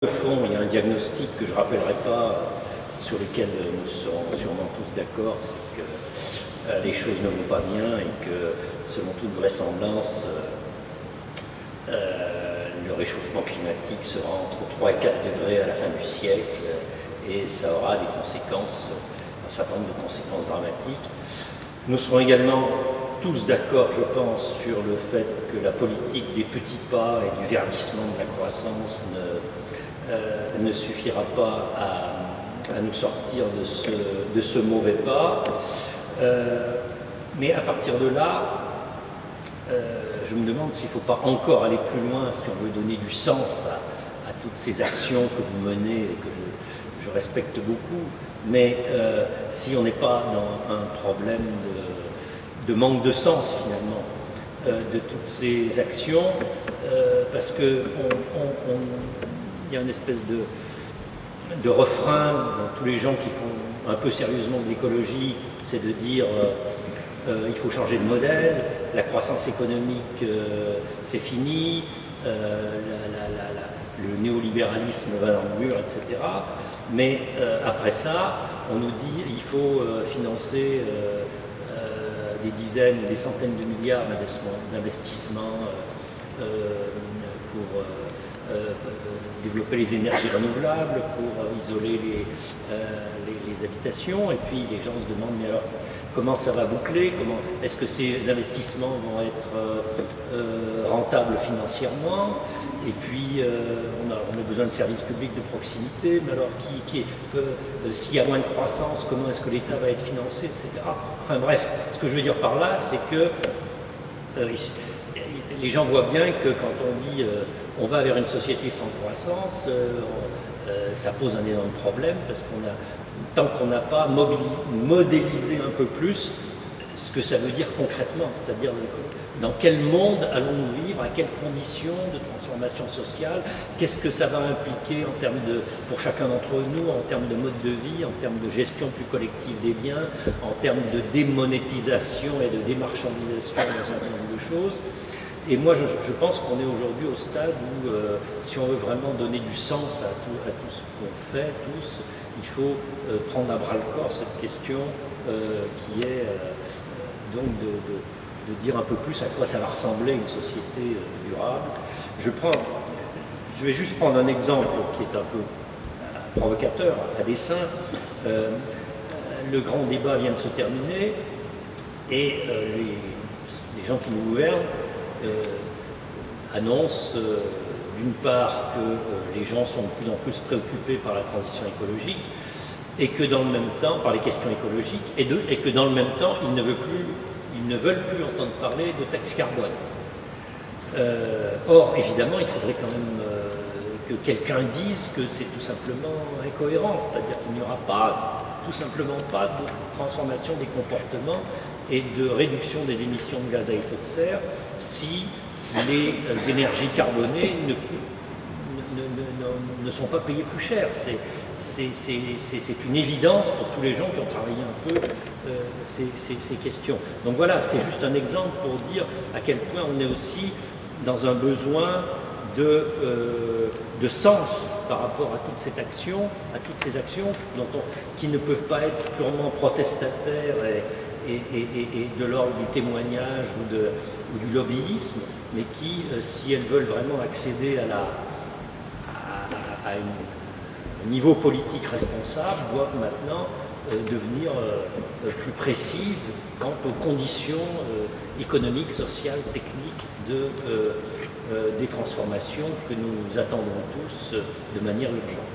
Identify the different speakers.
Speaker 1: Au fond, il y a un diagnostic que je ne rappellerai pas, sur lequel nous serons sûrement tous d'accord, c'est que les choses ne vont pas bien et que, selon toute vraisemblance, le réchauffement climatique sera entre 3 et 4 degrés à la fin du siècle et ça aura des conséquences, un certain nombre de conséquences dramatiques. Nous serons également tous d'accord, je pense, sur le fait que la politique des petits pas et du verdissement de la croissance ne suffira pas à nous sortir de ce mauvais pas. Mais à partir de là, je me demande s'il ne faut pas encore aller plus loin, si on veut donner du sens à toutes ces actions que vous menez et que je respecte beaucoup, mais si on n'est pas dans un problème de manque de sens finalement de toutes ces actions, parce que il y a une espèce de refrain dans tous les gens qui font un peu sérieusement de l'écologie, c'est de dire il faut changer de modèle, la croissance économique c'est fini, le néolibéralisme va dans le mur, etc. Mais après ça, on nous dit il faut financer des dizaines, des centaines de milliards d'investissements pour développer les énergies renouvelables, pour isoler les habitations, et puis les gens se demandent mais alors comment ça va boucler, est-ce que ces investissements vont être rentables financièrement, et puis on a besoin de services publics de proximité, mais alors s'il y a moins de croissance, comment est-ce que l'État va être financé, etc. Enfin bref, ce que je veux dire par là, c'est que les gens voient bien que quand on dit on va vers une société sans croissance, ça pose un énorme problème parce tant qu'on n'a pas modélisé un peu plus ce que ça veut dire concrètement, c'est-à-dire dans quel monde allons-nous vivre, à quelles conditions de transformation sociale, qu'est-ce que ça va impliquer en termes pour chacun d'entre nous, en termes de mode de vie, en termes de gestion plus collective des biens, en termes de démonétisation et de démarchandisation d'un certain nombre de choses. Et moi, je pense qu'on est aujourd'hui au stade où, si on veut vraiment donner du sens à tout ce qu'on fait, tous, il faut prendre à bras-le-corps cette question qui est donc de dire un peu plus à quoi ça va ressembler une société durable. Je vais juste prendre un exemple qui est un peu provocateur, à dessein. Le grand débat vient de se terminer et les gens qui nous gouvernent annonce d'une part que les gens sont de plus en plus préoccupés par la transition écologique et que dans le même temps, par les questions écologiques, et que dans le même temps, ils ne veulent plus entendre parler de taxe carbone. Or, évidemment, il faudrait quand même que quelqu'un dise que c'est tout simplement incohérent, c'est-à-dire qu'il n'y aura tout simplement pas de transformation des comportements et de réduction des émissions de gaz à effet de serre si les énergies carbonées ne sont pas payées plus cher. C'est une évidence pour tous les gens qui ont travaillé un peu ces questions. Donc voilà, c'est juste un exemple pour dire à quel point on est aussi dans un besoin de sens par rapport à toutes ces actions qui ne peuvent pas être purement protestataires et de l'ordre du témoignage ou du lobbyisme, mais qui, si elles veulent vraiment accéder à un niveau politique responsable, doivent maintenant devenir plus précises quant aux conditions économiques, sociales, techniques des transformations que nous attendons tous de manière urgente.